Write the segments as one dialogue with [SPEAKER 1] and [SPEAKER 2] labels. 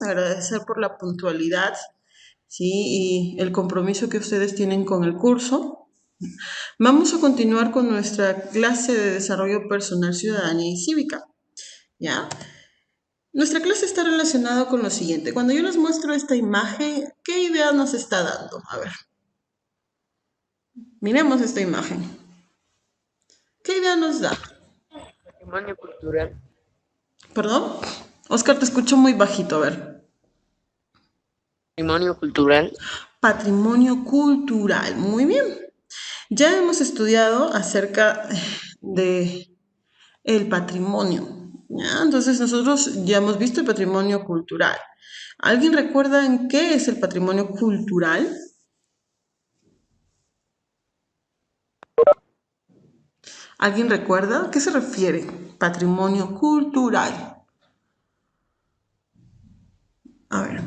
[SPEAKER 1] agradecer por la puntualidad, ¿sí? Y el compromiso que ustedes tienen con el curso. Vamos a continuar con nuestra clase de desarrollo personal, ciudadanía y cívica, ¿ya? Nuestra clase está relacionada con lo siguiente. Cuando yo les muestro esta imagen, ¿qué idea nos está dando? A ver, miremos esta imagen. ¿Qué idea nos da?
[SPEAKER 2] Patrimonio cultural.
[SPEAKER 1] ¿Perdón? Oscar, te escucho muy bajito, a ver.
[SPEAKER 2] Patrimonio cultural.
[SPEAKER 1] Patrimonio cultural, muy bien. Ya hemos estudiado acerca de el patrimonio, ¿ya? Entonces nosotros ya hemos visto el patrimonio cultural. ¿Alguien recuerda en qué es el patrimonio cultural? ¿Alguien recuerda? ¿A qué se refiere? Patrimonio cultural. A ver,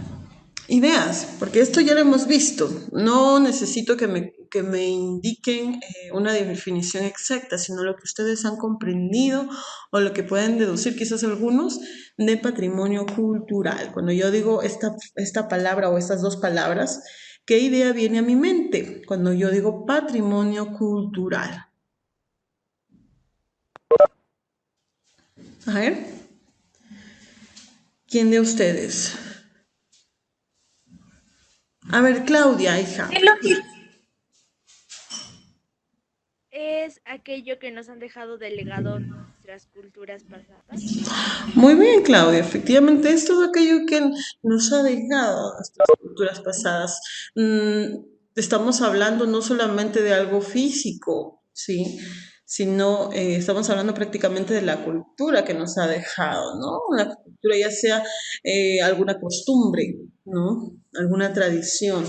[SPEAKER 1] ideas, porque esto ya lo hemos visto. No necesito que me indiquen una definición exacta, sino lo que ustedes han comprendido o lo que pueden deducir quizás algunos de patrimonio cultural. Cuando yo digo esta palabra o estas dos palabras, ¿qué idea viene a mi mente cuando yo digo patrimonio cultural? A ver, ¿quién de ustedes? A ver, Claudia, hija.
[SPEAKER 3] Es aquello que nos han dejado de legado nuestras culturas pasadas.
[SPEAKER 1] Muy bien, Claudia. Efectivamente, es todo aquello que nos ha dejado nuestras culturas pasadas. Estamos hablando no solamente de algo físico, ¿sí? Sino estamos hablando prácticamente de la cultura que nos ha dejado, ¿no? Una cultura ya sea alguna costumbre, ¿no? Alguna tradición.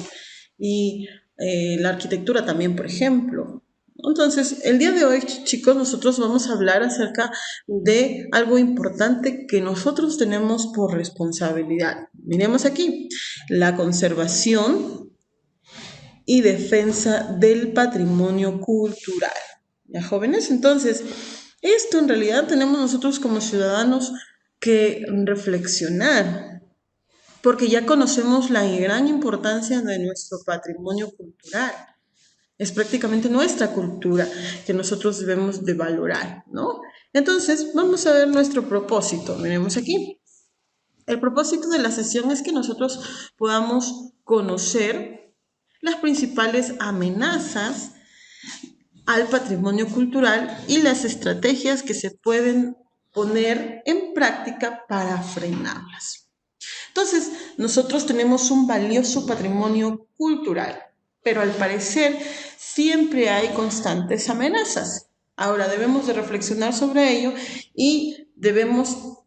[SPEAKER 1] Y la arquitectura también, por ejemplo. Entonces, el día de hoy, chicos, nosotros vamos a hablar acerca de algo importante que nosotros tenemos por responsabilidad. Miremos aquí, la conservación y defensa del patrimonio cultural. ¿Ya, jóvenes? Entonces, esto en realidad tenemos nosotros como ciudadanos que reflexionar, porque ya conocemos la gran importancia de nuestro patrimonio cultural. Es prácticamente nuestra cultura que nosotros debemos de valorar, ¿no? Entonces, vamos a ver nuestro propósito. Miremos aquí. El propósito de la sesión es que nosotros podamos conocer las principales amenazas al patrimonio cultural y las estrategias que se pueden poner en práctica para frenarlas. Entonces, nosotros tenemos un valioso patrimonio cultural, pero al parecer siempre hay constantes amenazas. Ahora debemos de reflexionar sobre ello y debemos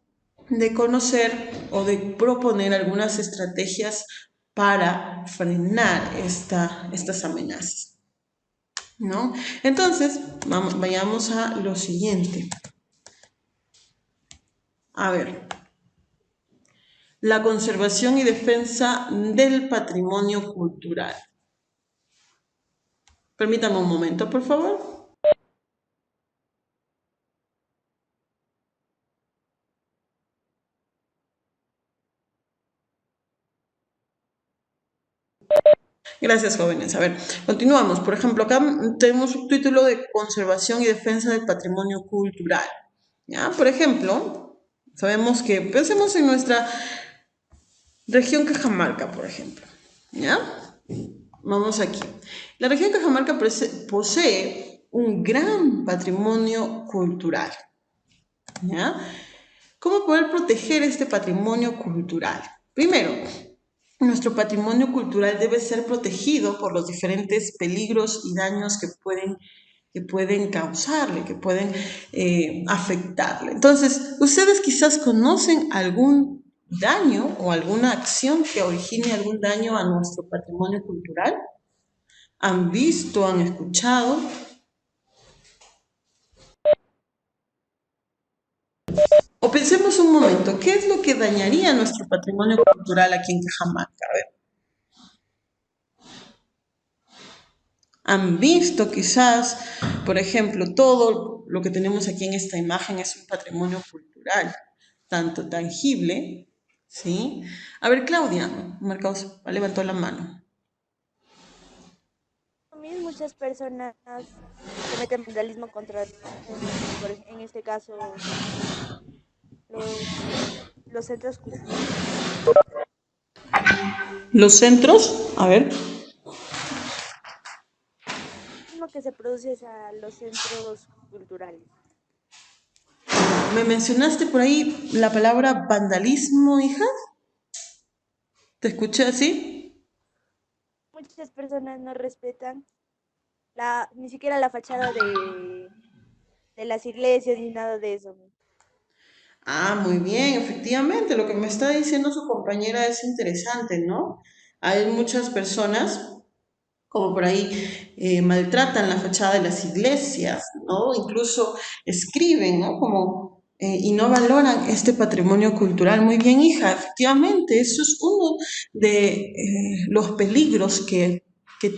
[SPEAKER 1] de conocer o de proponer algunas estrategias para frenar estas amenazas, ¿no? Entonces, vayamos a lo siguiente. A ver, la conservación y defensa del patrimonio cultural. Permítame un momento, por favor. Gracias, jóvenes. A ver, continuamos. Por ejemplo, acá tenemos un título de conservación y defensa del patrimonio cultural. ¿Ya? Por ejemplo, sabemos que pensemos en nuestra región Cajamarca, por ejemplo. ¿Ya? Vamos aquí. La región Cajamarca posee un gran patrimonio cultural. ¿Ya? ¿Cómo poder proteger este patrimonio cultural? Primero, nuestro patrimonio cultural debe ser protegido por los diferentes peligros y daños que pueden causarle, que pueden afectarle. Entonces, ¿ustedes quizás conocen algún daño o alguna acción que origine algún daño a nuestro patrimonio cultural? ¿Han visto, han escuchado? O pensemos un momento, ¿qué es lo que dañaría nuestro patrimonio cultural aquí en Cajamarca? A ver. Han visto quizás, por ejemplo, todo lo que tenemos aquí en esta imagen es un patrimonio cultural, tanto tangible ¿sí? A ver, Claudia, Marcos levantó la mano.
[SPEAKER 3] También muchas personas cometen vandalismo contra, en este caso, los centros culturales.
[SPEAKER 1] Los centros, a ver,
[SPEAKER 3] Lo que se produce es a los centros culturales.
[SPEAKER 1] me mencionaste por ahí la palabra vandalismo, hija. ¿Te escuché así?
[SPEAKER 3] Muchas personas no respetan ni siquiera la fachada de las iglesias ni nada de eso.
[SPEAKER 1] Ah, muy bien, efectivamente, lo que me está diciendo su compañera es interesante, ¿no? Hay muchas personas, como por ahí, maltratan la fachada de las iglesias, ¿no? Incluso escriben, ¿no? Como, y no valoran este patrimonio cultural. Muy bien, hija, efectivamente, eso es uno de los peligros que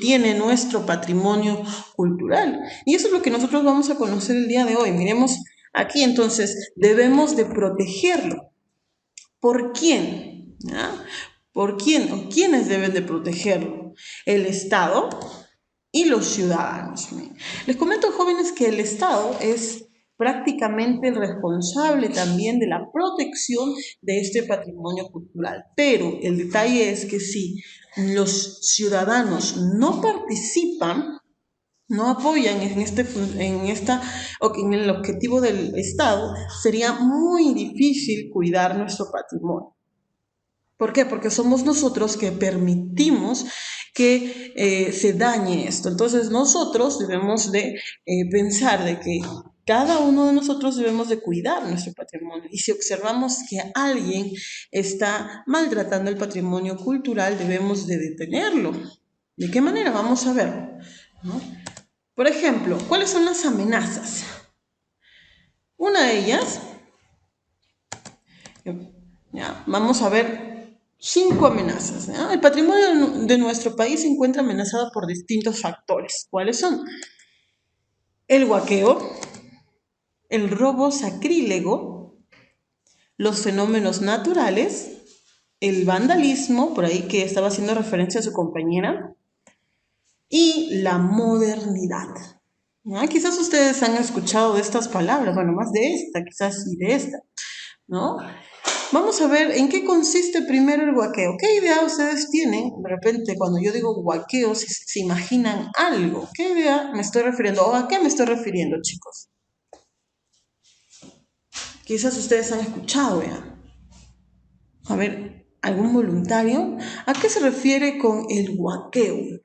[SPEAKER 1] tiene nuestro patrimonio cultural. Y eso es lo que nosotros vamos a conocer el día de hoy. Miremos aquí, entonces, debemos de protegerlo. ¿Por quién? ¿Ya? ¿Por quién o quiénes deben de protegerlo? El Estado y los ciudadanos. Les comento, jóvenes, que el Estado es prácticamente el responsable también de la protección de este patrimonio cultural. Pero el detalle es que si los ciudadanos no participan, no apoyan en el objetivo del Estado, sería muy difícil cuidar nuestro patrimonio. ¿Por qué? Porque somos nosotros que permitimos que se dañe esto. Entonces nosotros debemos de pensar de que cada uno de nosotros debemos de cuidar nuestro patrimonio. Y si observamos que alguien está maltratando el patrimonio cultural, debemos de detenerlo. ¿De qué manera? Vamos a ver, ¿no? Por ejemplo, ¿cuáles son las amenazas? Una de ellas, ya, vamos a ver 5 amenazas. ¿Ya? El patrimonio de nuestro país se encuentra amenazado por distintos factores. ¿Cuáles son? El huaqueo, el robo sacrílego, los fenómenos naturales, el vandalismo, por ahí que estaba haciendo referencia a su compañera, y la modernidad. ¿Ya? Quizás ustedes han escuchado de estas palabras, bueno, más de esta, quizás y de esta, ¿no? Vamos a ver en qué consiste primero el huaqueo. ¿Qué idea ustedes tienen? De repente, cuando yo digo huaqueo, se imaginan algo. ¿Qué idea me estoy refiriendo? ¿O a qué me estoy refiriendo, chicos? Quizás ustedes han escuchado ya. A ver, ¿algún voluntario? ¿A qué se refiere con el huaqueo?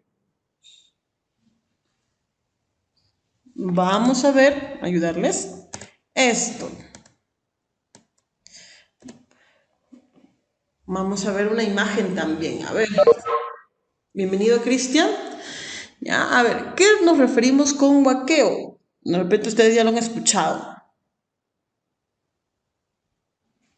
[SPEAKER 1] Vamos a ver, ayudarles. Esto. Vamos a ver una imagen también. A ver. Bienvenido, Cristian. Ya, a ver, ¿qué nos referimos con huaqueo? De repente ustedes ya lo han escuchado.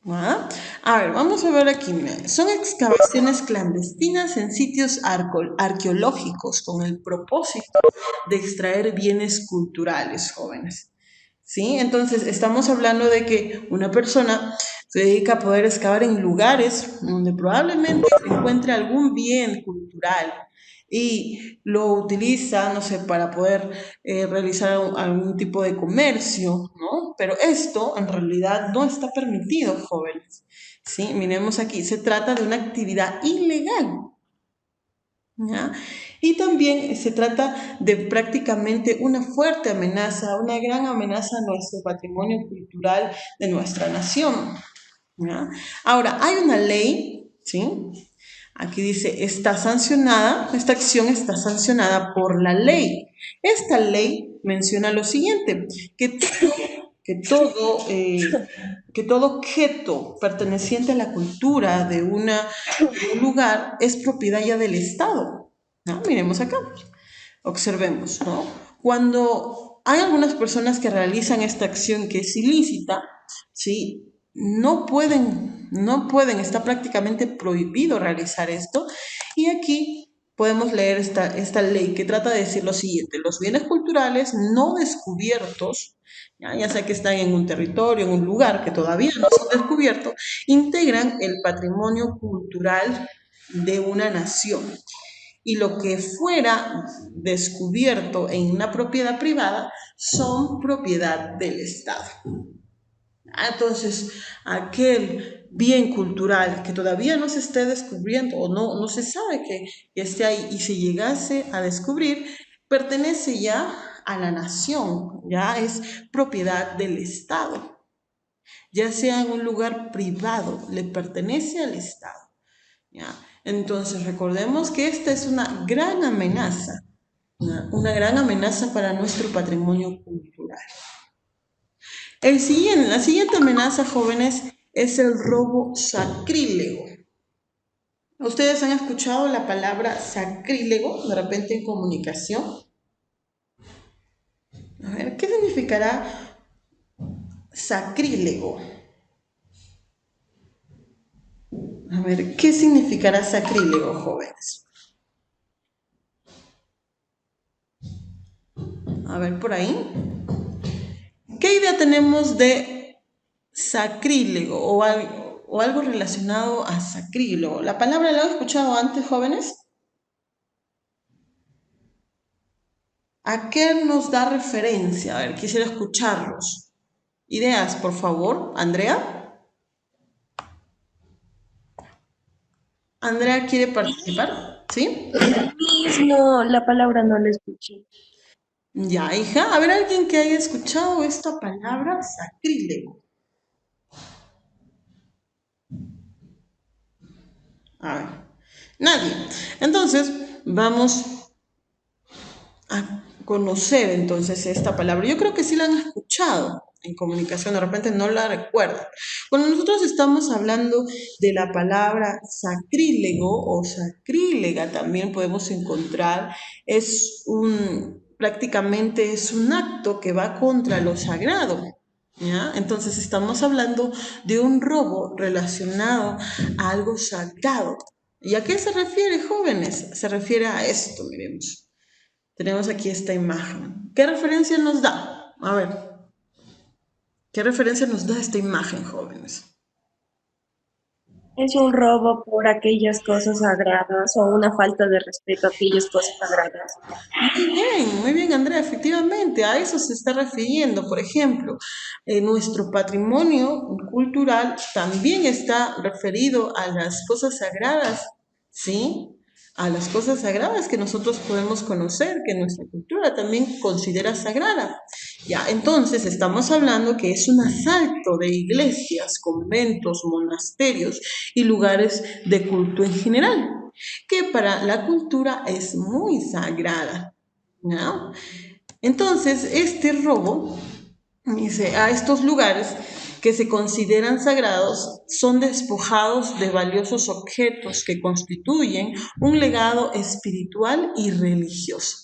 [SPEAKER 1] ¿Ah? A ver, vamos a ver aquí. Mira. Son excavaciones clandestinas en sitios arqueológicos con el propósito de extraer bienes culturales, jóvenes. ¿Sí? Entonces, estamos hablando de que una persona se dedica a poder excavar en lugares donde probablemente se encuentre algún bien cultural y lo utiliza, no sé, para poder realizar algún tipo de comercio, ¿no? Pero esto en realidad no está permitido, jóvenes. ¿Sí? Miremos aquí, se trata de una actividad ilegal. ¿Ya? Y también se trata de prácticamente una fuerte amenaza, una gran amenaza a nuestro patrimonio cultural de nuestra nación. ¿Ya? Ahora, hay una ley, ¿sí? Aquí dice, está sancionada, esta acción está sancionada por la ley. Esta ley menciona lo siguiente, que todo, eh, que todo objeto perteneciente a la cultura de un lugar es propiedad ya del Estado. ¿No? Miremos acá, observemos, ¿no? Cuando hay algunas personas que realizan esta acción que es ilícita, ¿sí? No pueden, está prácticamente prohibido realizar esto. Y aquí podemos leer esta ley que trata de decir lo siguiente: los bienes culturales no descubiertos, ya sea que están en un territorio, en un lugar que todavía no se han descubierto, integran el patrimonio cultural de una nación. Y lo que fuera descubierto en una propiedad privada son propiedad del Estado. Entonces, aquel bien cultural que todavía no se esté descubriendo o no se sabe que esté ahí y se llegase a descubrir, pertenece ya a la nación, ya es propiedad del Estado, ya sea en un lugar privado, le pertenece al Estado. ¿Ya? Entonces, recordemos que esta es una gran amenaza, una gran amenaza para nuestro patrimonio cultural. La siguiente amenaza, jóvenes, es el robo sacrílego. ¿Ustedes han escuchado la palabra sacrílego de repente en comunicación? A ver, ¿qué significará sacrílego? A ver, ¿qué significará sacrílego, jóvenes? A ver, por ahí. ¿Qué idea tenemos de sacrílego o algo relacionado a sacrílego? ¿La palabra la han escuchado antes, jóvenes? ¿A qué nos da referencia? A ver, quisiera escucharlos. Ideas, por favor. ¿Andrea? ¿Andrea quiere participar? ¿Sí?
[SPEAKER 4] No, la palabra no la escuché.
[SPEAKER 1] Ya, hija. A ver, alguien que haya escuchado esta palabra, sacrílego. A ver, nadie. Entonces, vamos a conocer entonces esta palabra. Yo creo que sí la han escuchado en comunicación, de repente no la recuerdan. Cuando nosotros estamos hablando de la palabra sacrílego o sacrílega, también podemos encontrar, prácticamente es un acto que va contra lo sagrado. ¿Ya? Entonces estamos hablando de un robo relacionado a algo sagrado. ¿Y a qué se refiere, jóvenes? Se refiere a esto, miremos. Tenemos aquí esta imagen. ¿Qué referencia nos da? A ver, ¿qué referencia nos da esta imagen, jóvenes?
[SPEAKER 4] Es un robo por aquellas cosas sagradas o una falta de respeto a aquellas cosas sagradas.
[SPEAKER 1] Muy bien, Andrea, efectivamente, a eso se está refiriendo. Por ejemplo, nuestro patrimonio cultural también está referido a las cosas sagradas, ¿sí? A las cosas sagradas que nosotros podemos conocer, que nuestra cultura también considera sagrada. Ya, entonces estamos hablando que es un asalto de iglesias, conventos, monasterios y lugares de culto en general, que para la cultura es muy sagrada, ¿no? Entonces, este robo, dice, a estos lugares que se consideran sagrados son despojados de valiosos objetos que constituyen un legado espiritual y religioso.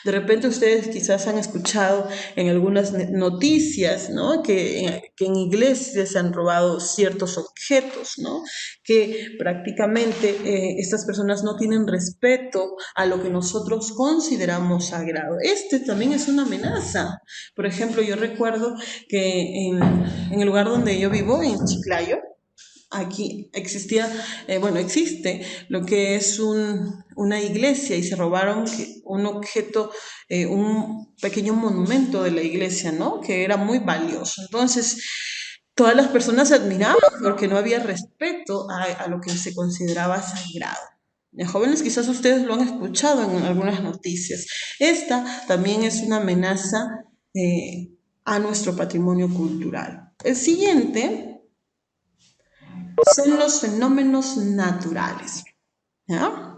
[SPEAKER 1] De repente ustedes quizás han escuchado en algunas noticias, ¿no? Que en iglesias se han robado ciertos objetos, ¿no? Que prácticamente estas personas no tienen respeto a lo que nosotros consideramos sagrado. Este también es una amenaza. Por ejemplo, yo recuerdo que en el lugar donde yo vivo, en Chiclayo, aquí existe lo que es una iglesia y se robaron un objeto, un pequeño monumento de la iglesia, ¿no? Que era muy valioso. Entonces, todas las personas se admiraban porque no había respeto a lo que se consideraba sagrado. Jóvenes, quizás ustedes lo han escuchado en algunas noticias. Esta también es una amenaza a nuestro patrimonio cultural. El siguiente son los fenómenos naturales. ¿Ya?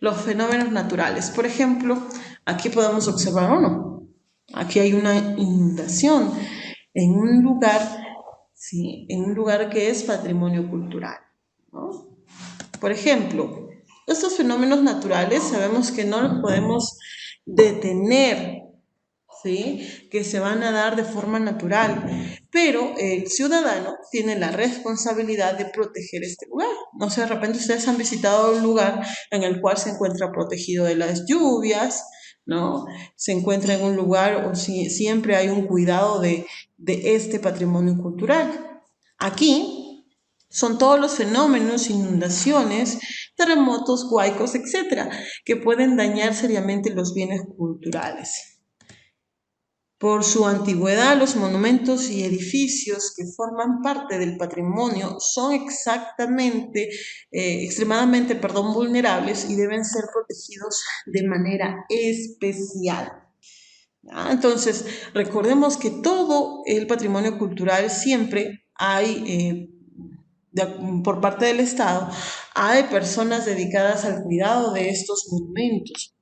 [SPEAKER 1] Los fenómenos naturales. Por ejemplo, aquí podemos observar uno. Aquí hay una inundación en un lugar, ¿sí? En un lugar que es patrimonio cultural, ¿no? Por ejemplo, estos fenómenos naturales sabemos que no los podemos detener, ¿sí? Que se van a dar de forma natural, pero el ciudadano tiene la responsabilidad de proteger este lugar. No sé, de repente ustedes han visitado un lugar en el cual se encuentra protegido de las lluvias, ¿no? Se encuentra en un lugar o si, siempre hay un cuidado de este patrimonio cultural. Aquí son todos los fenómenos, inundaciones, terremotos, huaicos, etcétera, que pueden dañar seriamente los bienes culturales. Por su antigüedad, los monumentos y edificios que forman parte del patrimonio son extremadamente, vulnerables y deben ser protegidos de manera especial. Entonces, recordemos que todo el patrimonio cultural siempre hay, por parte del Estado, hay personas dedicadas al cuidado de estos monumentos,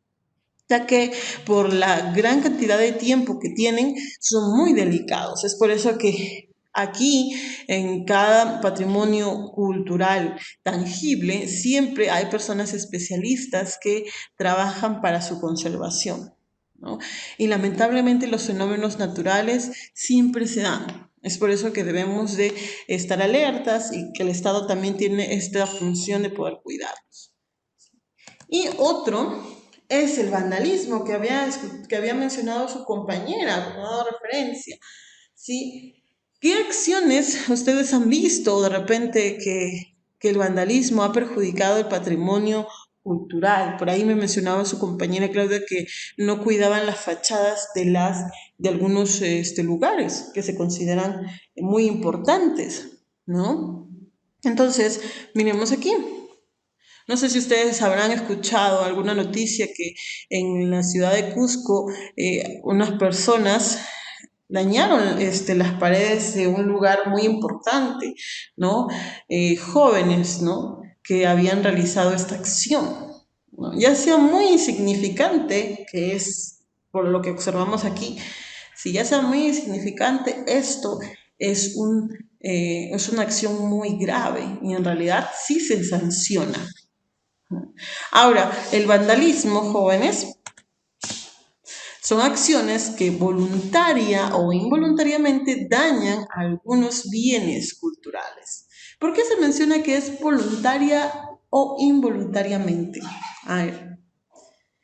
[SPEAKER 1] ya que por la gran cantidad de tiempo que tienen son muy delicados. Es por eso que aquí en cada patrimonio cultural tangible siempre hay personas especialistas que trabajan para su conservación, ¿no? Y lamentablemente los fenómenos naturales siempre se dan. Es por eso que debemos de estar alertas y que el Estado también tiene esta función de poder cuidarlos. Y otro es el vandalismo que había mencionado su compañera, que ha dado referencia, ¿sí? ¿Qué acciones ustedes han visto de repente que el vandalismo ha perjudicado el patrimonio cultural? Por ahí me mencionaba su compañera Claudia que no cuidaban las fachadas de algunos lugares que se consideran muy importantes, ¿no? Entonces, miremos aquí. No sé si ustedes habrán escuchado alguna noticia que en la ciudad de Cusco unas personas dañaron las paredes de un lugar muy importante, ¿no? Jóvenes, ¿no? Que habían realizado esta acción, ¿no? Ya sea muy insignificante, que es por lo que observamos aquí, si ya sea muy insignificante, esto es una acción muy grave y en realidad sí se sanciona. Ahora, el vandalismo, jóvenes, son acciones que voluntaria o involuntariamente dañan algunos bienes culturales. ¿Por qué se menciona que es voluntaria o involuntariamente? A ver,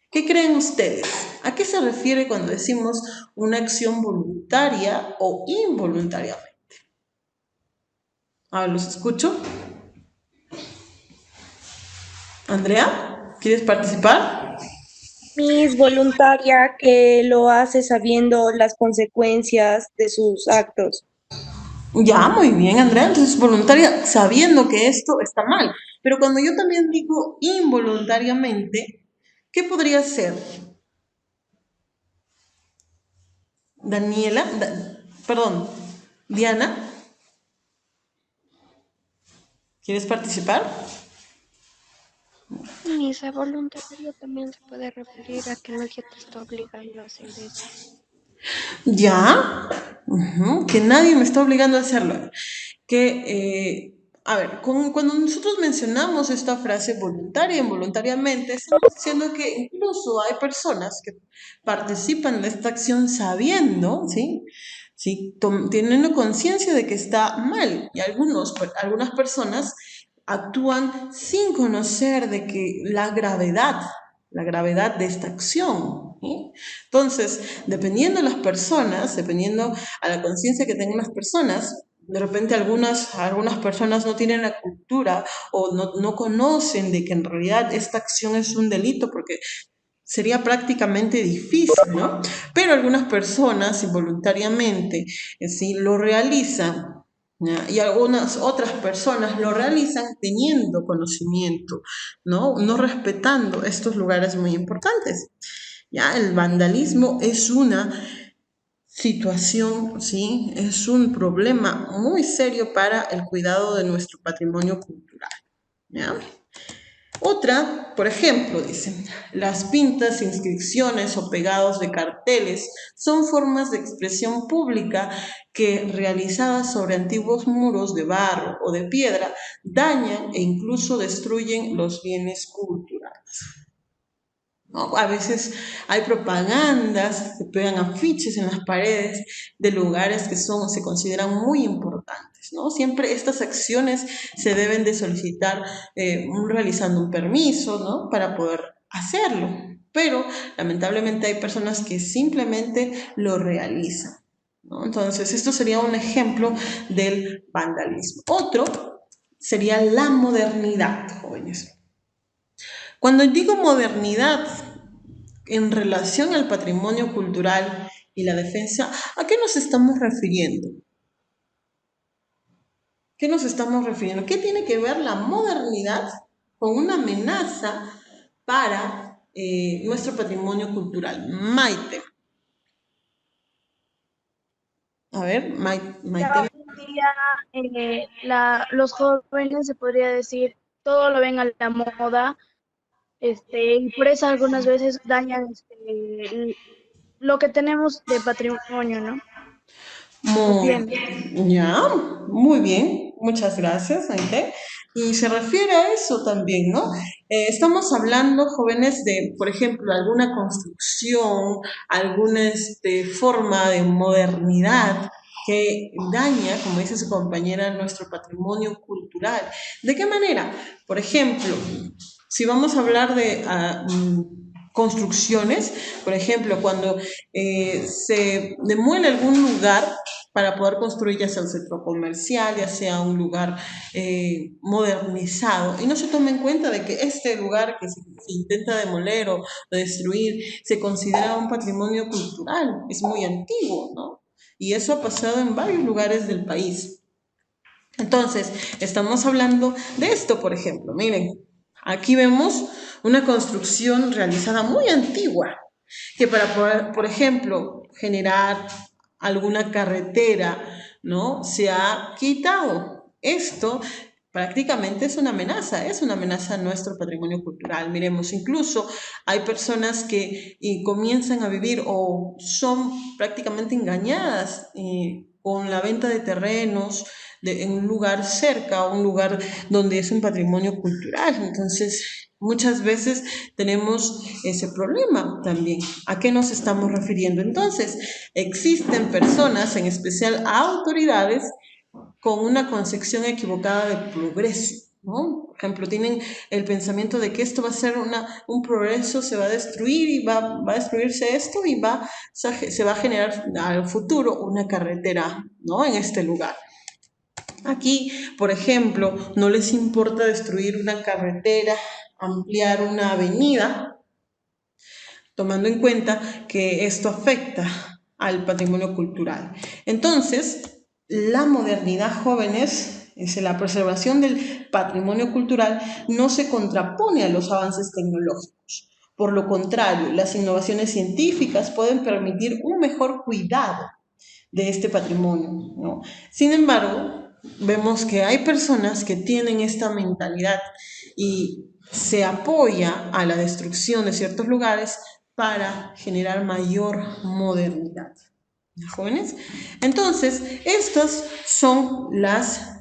[SPEAKER 1] ¿qué creen ustedes? ¿A qué se refiere cuando decimos una acción voluntaria o involuntariamente? A ver, los escucho. Andrea, ¿quieres participar?
[SPEAKER 4] Miss voluntaria que lo hace sabiendo las consecuencias de sus actos.
[SPEAKER 1] Ya, muy bien, Andrea. Entonces, voluntaria sabiendo que esto está mal. Pero cuando yo también digo involuntariamente, ¿qué podría ser? Daniela, perdón, Diana, ¿quieres participar?
[SPEAKER 5] Misa voluntario también se puede referir a que nadie te está obligando a hacer eso.
[SPEAKER 1] Ya, que nadie me está obligando a hacerlo. A ver, cuando nosotros mencionamos esta frase voluntaria, involuntariamente, estamos diciendo que incluso hay personas que participan de esta acción sabiendo, ¿sí? ¿Sí? Teniendo conciencia de que está mal. Y algunas personas actúan sin conocer de que la gravedad de esta acción, ¿sí? Entonces, dependiendo de las personas, dependiendo a la conciencia que tengan las personas, de repente algunas personas no tienen la cultura o no conocen de que en realidad esta acción es un delito porque sería prácticamente difícil, ¿no? Pero algunas personas involuntariamente sí lo realizan, ¿ya? Y algunas otras personas lo realizan teniendo conocimiento, ¿no? No respetando estos lugares muy importantes. ¿Ya? El vandalismo es una situación, ¿sí? Es un problema muy serio para el cuidado de nuestro patrimonio cultural, ¿ya? Otra, por ejemplo, dicen, las pintas, inscripciones o pegados de carteles son formas de expresión pública que, realizadas sobre antiguos muros de barro o de piedra, dañan e incluso destruyen los bienes culturales. ¿no? A veces hay propagandas, se pegan afiches en las paredes de lugares que se consideran muy importantes, ¿no? Siempre estas acciones se deben de solicitar realizando un permiso, ¿no? Para poder hacerlo. Pero lamentablemente hay personas que simplemente lo realizan, ¿no? Entonces, esto sería un ejemplo del vandalismo. Otro sería la modernidad, jóvenes. Cuando digo modernidad en relación al patrimonio cultural y la defensa, ¿a qué nos estamos refiriendo? ¿Qué nos estamos refiriendo? ¿Qué tiene que ver la modernidad con una amenaza para nuestro patrimonio cultural? Maite. A ver,
[SPEAKER 6] Ya
[SPEAKER 1] Maite.
[SPEAKER 6] hoy en día los jóvenes, se podría decir, todo lo ven a la moda, y por eso algunas veces dañan lo que tenemos de patrimonio, ¿no? Lo
[SPEAKER 1] Muy
[SPEAKER 6] tienen.
[SPEAKER 1] ya, muy bien, muchas gracias, Maite. Y se refiere a eso también, ¿no? Estamos hablando, jóvenes, de, por ejemplo, alguna construcción, alguna forma de modernidad que daña, como dice su compañera, nuestro patrimonio cultural. ¿De qué manera? Por ejemplo, si vamos a hablar de construcciones, por ejemplo, cuando se demuele algún lugar para poder construir ya sea un centro comercial, ya sea un lugar modernizado, y no se toma en cuenta de que este lugar que se intenta demoler o destruir se considera un patrimonio cultural, es muy antiguo, ¿no? Y eso ha pasado en varios lugares del país. Entonces, estamos hablando de esto, por ejemplo. Miren, aquí vemos una construcción realizada muy antigua, que para poder, por ejemplo, generar alguna carretera, ¿no? Se ha quitado. Esto prácticamente es una amenaza a nuestro patrimonio cultural. Miremos, incluso hay personas que comienzan a vivir o son prácticamente engañadas con la venta de terrenos en un lugar cerca, un lugar donde es un patrimonio cultural. Entonces, muchas veces tenemos ese problema también. ¿A qué nos estamos refiriendo? Entonces, existen personas, en especial autoridades, con una concepción equivocada de progreso, ¿no? Por ejemplo, tienen el pensamiento de que esto va a ser un progreso, se va a destruir y va a destruirse esto y se va a generar al futuro una carretera, ¿no? En este lugar. Aquí, por ejemplo, no les importa destruir una carretera, ampliar una avenida, tomando en cuenta que esto afecta al patrimonio cultural. Entonces, la modernidad, jóvenes, es la preservación del patrimonio cultural, no se contrapone a los avances tecnológicos. Por lo contrario, las innovaciones científicas pueden permitir un mejor cuidado de este patrimonio, ¿no? Sin embargo, vemos que hay personas que tienen esta mentalidad y se apoya a la destrucción de ciertos lugares para generar mayor modernidad. ¿Jóvenes? Entonces, estas son las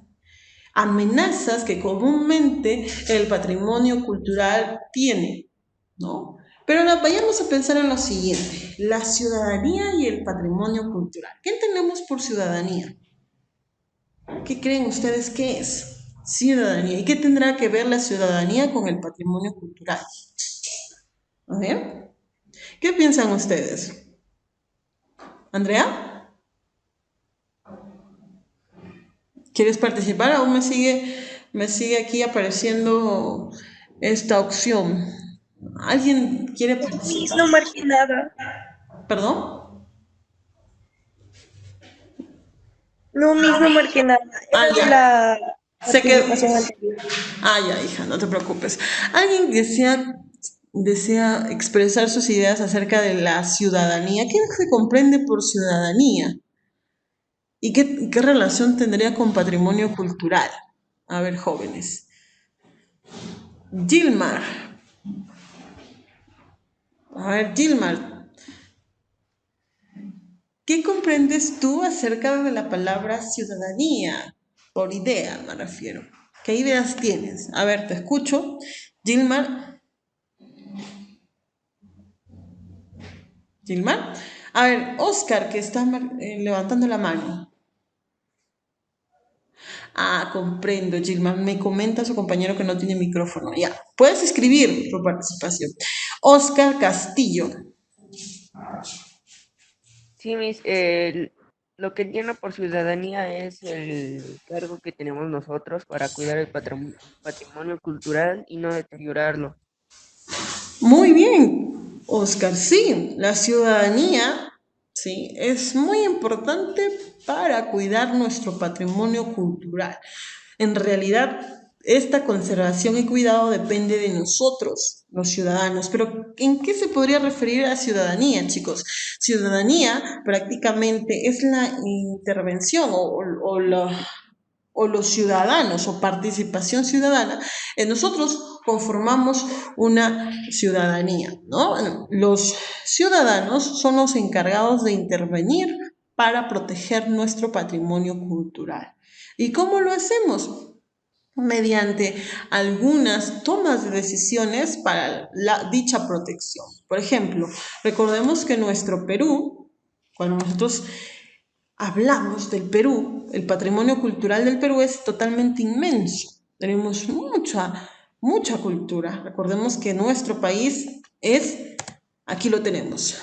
[SPEAKER 1] amenazas que comúnmente el patrimonio cultural tiene, ¿no? Pero ahora vayamos a pensar en lo siguiente, la ciudadanía y el patrimonio cultural. ¿Qué entendemos por ciudadanía? ¿Qué creen ustedes que es ciudadanía? ¿Y qué tendrá que ver la ciudadanía con el patrimonio cultural? A ver, ¿qué piensan ustedes? ¿Andrea? ¿Quieres participar? Aún me sigue aquí apareciendo esta opción. ¿Alguien quiere
[SPEAKER 4] Miss,
[SPEAKER 1] participar?
[SPEAKER 4] no marqué nada.
[SPEAKER 1] ¿Perdón?
[SPEAKER 4] No, Miss, no marqué nada.
[SPEAKER 1] Ah,
[SPEAKER 4] Era de
[SPEAKER 1] ya.
[SPEAKER 4] la
[SPEAKER 1] Sé que...
[SPEAKER 4] participación anterior.
[SPEAKER 1] Ah, ya, hija, no te preocupes. ¿Alguien desea expresar sus ideas acerca de la ciudadanía? ¿Qué se comprende por ciudadanía? ¿Y qué relación tendría con patrimonio cultural? A ver, jóvenes. Gilmar. A ver, Gilmar, ¿qué comprendes tú acerca de la palabra ciudadanía? Por idea me refiero. ¿Qué ideas tienes? A ver, te escucho. Gilmar. Gilmar. A ver, Oscar, que está levantando la mano. Ah, comprendo, Gilmar. Me comenta su compañero que no tiene micrófono. Ya, puedes escribir tu participación. Oscar Castillo.
[SPEAKER 2] Sí, lo que entiendo por ciudadanía es el cargo que tenemos nosotros para cuidar el patrimonio cultural y no deteriorarlo.
[SPEAKER 1] Muy bien, Oscar. Sí, la ciudadanía, sí, es muy importante para cuidar nuestro patrimonio cultural. En realidad, esta conservación y cuidado depende de nosotros, los ciudadanos. Pero, ¿en qué se podría referir a ciudadanía, chicos? Ciudadanía prácticamente es la intervención o los ciudadanos o participación ciudadana, nosotros conformamos una ciudadanía, ¿no? Los ciudadanos son los encargados de intervenir para proteger nuestro patrimonio cultural. ¿Y cómo lo hacemos? Mediante algunas tomas de decisiones para dicha protección. Por ejemplo, recordemos que nuestro Perú, cuando nosotros hablamos del Perú, el patrimonio cultural del Perú es totalmente inmenso. Tenemos mucha cultura. Recordemos que nuestro país aquí lo tenemos,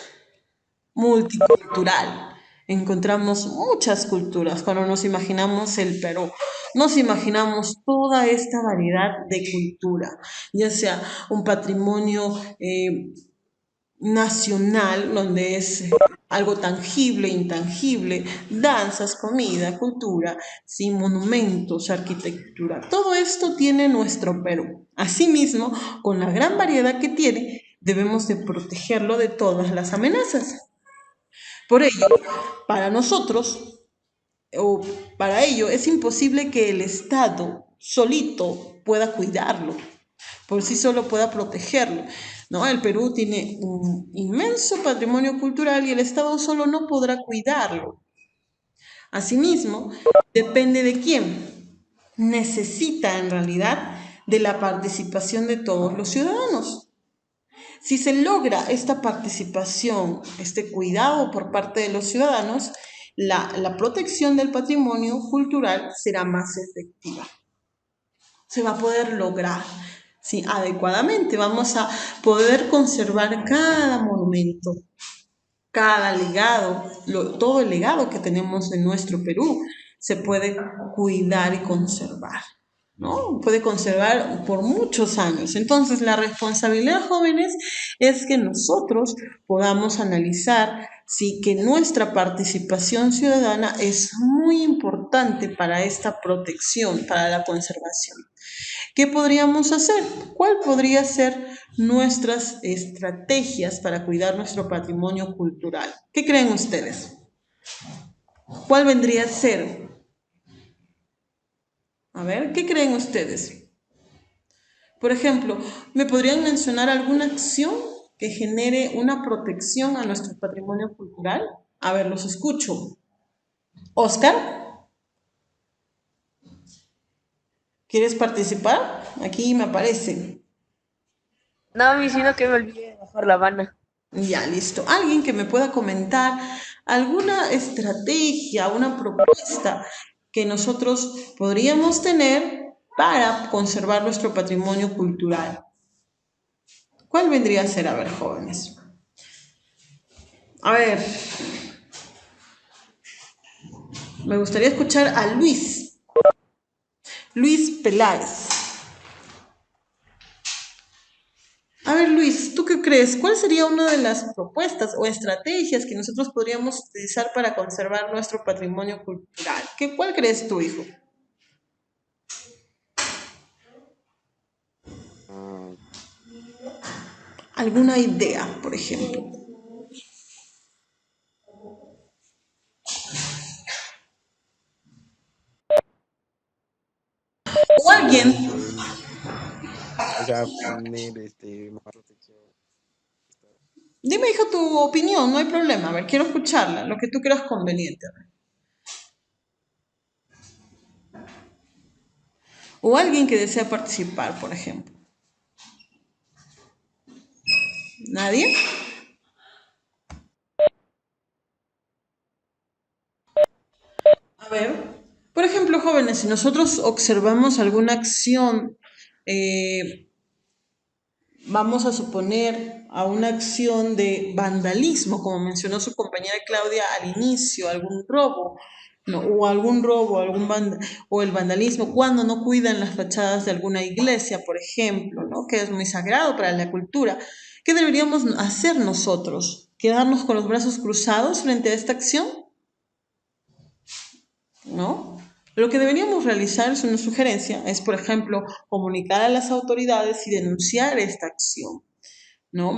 [SPEAKER 1] multicultural. Encontramos muchas culturas. Cuando nos imaginamos el Perú, nos imaginamos toda esta variedad de cultura, ya sea un patrimonio nacional, donde es algo tangible, intangible, danzas, comida, cultura, sí, monumentos, arquitectura. Todo esto tiene nuestro Perú. Asimismo, con la gran variedad que tiene, debemos de protegerlo de todas las amenazas. Por ello, para nosotros, o para ello, es imposible que el Estado solito pueda cuidarlo, por sí solo pueda protegerlo, ¿no? El Perú tiene un inmenso patrimonio cultural y el Estado solo no podrá cuidarlo. Asimismo, depende de quién. Necesita en realidad de la participación de todos los ciudadanos. Si se logra esta participación, este cuidado por parte de los ciudadanos, la protección del patrimonio cultural será más efectiva. Se va a poder lograr, ¿sí? Adecuadamente. Vamos a poder conservar cada monumento, cada legado, todo el legado que tenemos de nuestro Perú se puede cuidar y conservar, ¿no? Puede conservar por muchos años. Entonces, la responsabilidad, jóvenes, es que nosotros podamos analizar sí que nuestra participación ciudadana es muy importante para esta protección, para la conservación. ¿Qué podríamos hacer? ¿Cuál podría ser nuestras estrategias para cuidar nuestro patrimonio cultural? ¿Qué creen ustedes? ¿Cuál vendría a ser? A ver, ¿qué creen ustedes? Por ejemplo, ¿me podrían mencionar alguna acción que genere una protección a nuestro patrimonio cultural? A ver, los escucho. Oscar, ¿quieres participar? Aquí me aparece.
[SPEAKER 2] No, mi sino que me olvidé de bajar la Habana.
[SPEAKER 1] Ya, listo. Alguien que me pueda comentar alguna estrategia, una propuesta que nosotros podríamos tener para conservar nuestro patrimonio cultural. ¿Cuál vendría a ser? A ver, jóvenes. A ver, me gustaría escuchar a Luis. Luis Peláez. A ver, Luis, ¿tú qué crees? ¿Cuál sería una de las propuestas o estrategias que nosotros podríamos utilizar para conservar nuestro patrimonio cultural? ¿Cuál crees tú, hijo? ¿Alguna idea, por ejemplo? ¿O alguien?
[SPEAKER 7] O sea, poner más protección.
[SPEAKER 1] Dime, hijo, tu opinión, no hay problema. A ver, quiero escucharla, lo que tú creas conveniente. O alguien que desea participar, por ejemplo. ¿Nadie? A ver, por ejemplo, jóvenes, si nosotros observamos alguna acción, vamos a suponer a una acción de vandalismo, como mencionó su compañera Claudia al inicio, algún robo, ¿no? O algún robo, o el vandalismo, cuando no cuidan las fachadas de alguna iglesia, por ejemplo, ¿no? Que es muy sagrado para la cultura. ¿Qué deberíamos hacer nosotros? ¿Quedarnos con los brazos cruzados frente a esta acción? ¿No? Lo que deberíamos realizar, es una sugerencia, es, por ejemplo, comunicar a las autoridades y denunciar esta acción. ¿No?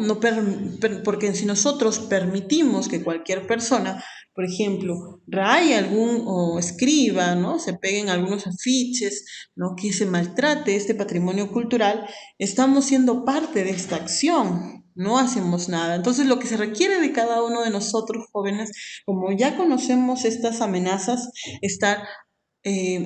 [SPEAKER 1] Porque si nosotros permitimos que cualquier persona, por ejemplo, raye algún o escriba, ¿no? Se peguen algunos afiches, ¿no? Que se maltrate este patrimonio cultural, estamos siendo parte de esta acción, no hacemos nada. Entonces, lo que se requiere de cada uno de nosotros, jóvenes, como ya conocemos estas amenazas, estar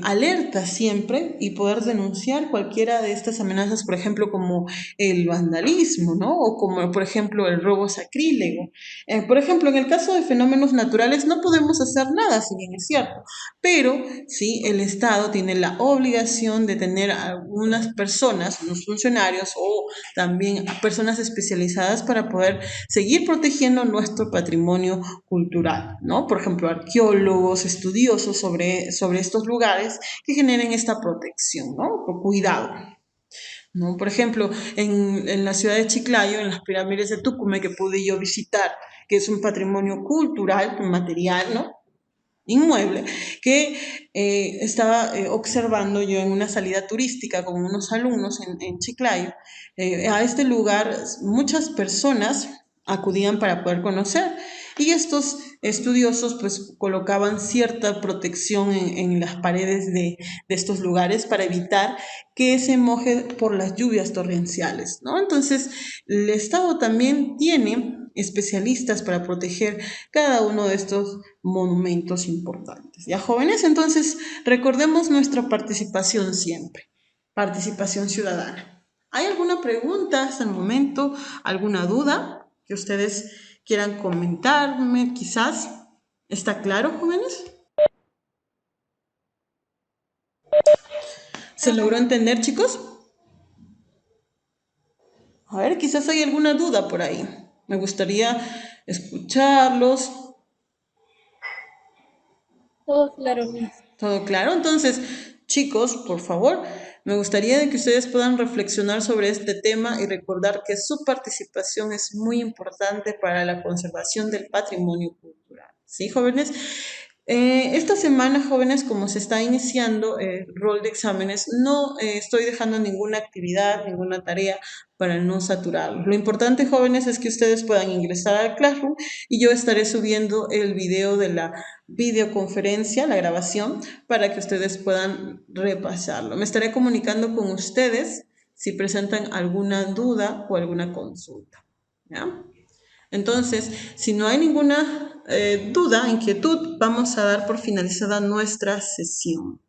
[SPEAKER 1] alerta siempre y poder denunciar cualquiera de estas amenazas, por ejemplo, como el vandalismo, ¿no? O como, por ejemplo, el robo sacrílego. Por ejemplo, en el caso de fenómenos naturales no podemos hacer nada, si bien es cierto, pero sí, el Estado tiene la obligación de tener a algunas personas, unos funcionarios o también a personas especializadas para poder seguir protegiendo nuestro patrimonio cultural, ¿no? Por ejemplo, arqueólogos, estudiosos sobre estos lugares que generen esta protección, ¿no? Por cuidado. ¿No? Por ejemplo, en la ciudad de Chiclayo, en las pirámides de Tucumán que pude yo visitar, que es un patrimonio cultural, material, ¿no? Inmueble, que estaba observando yo en una salida turística con unos alumnos en Chiclayo. A este lugar muchas personas acudían para poder conocer y estos estudiosos pues colocaban cierta protección en las paredes de estos lugares para evitar que se moje por las lluvias torrenciales, ¿no? Entonces, el Estado también tiene especialistas para proteger cada uno de estos monumentos importantes. ¿Ya, jóvenes? Entonces, recordemos nuestra participación siempre, participación ciudadana. ¿Hay alguna pregunta hasta el momento? ¿Alguna duda que ustedes quieran comentarme, quizás? ¿Está claro, jóvenes? ¿Se logró entender, chicos? A ver, quizás hay alguna duda por ahí. Me gustaría escucharlos.
[SPEAKER 4] Todo claro, Miss.
[SPEAKER 1] ¿Todo claro? Entonces, chicos, por favor, me gustaría de que ustedes puedan reflexionar sobre este tema y recordar que su participación es muy importante para la conservación del patrimonio cultural. ¿Sí, jóvenes? Esta semana, jóvenes, como se está iniciando el rol de exámenes, no estoy dejando ninguna actividad, ninguna tarea para no saturarlos. Lo importante, jóvenes, es que ustedes puedan ingresar al Classroom y yo estaré subiendo el video de la videoconferencia, la grabación, para que ustedes puedan repasarlo. Me estaré comunicando con ustedes si presentan alguna duda o alguna consulta. ¿Ya? Entonces, si no hay ninguna duda, inquietud, vamos a dar por finalizada nuestra sesión.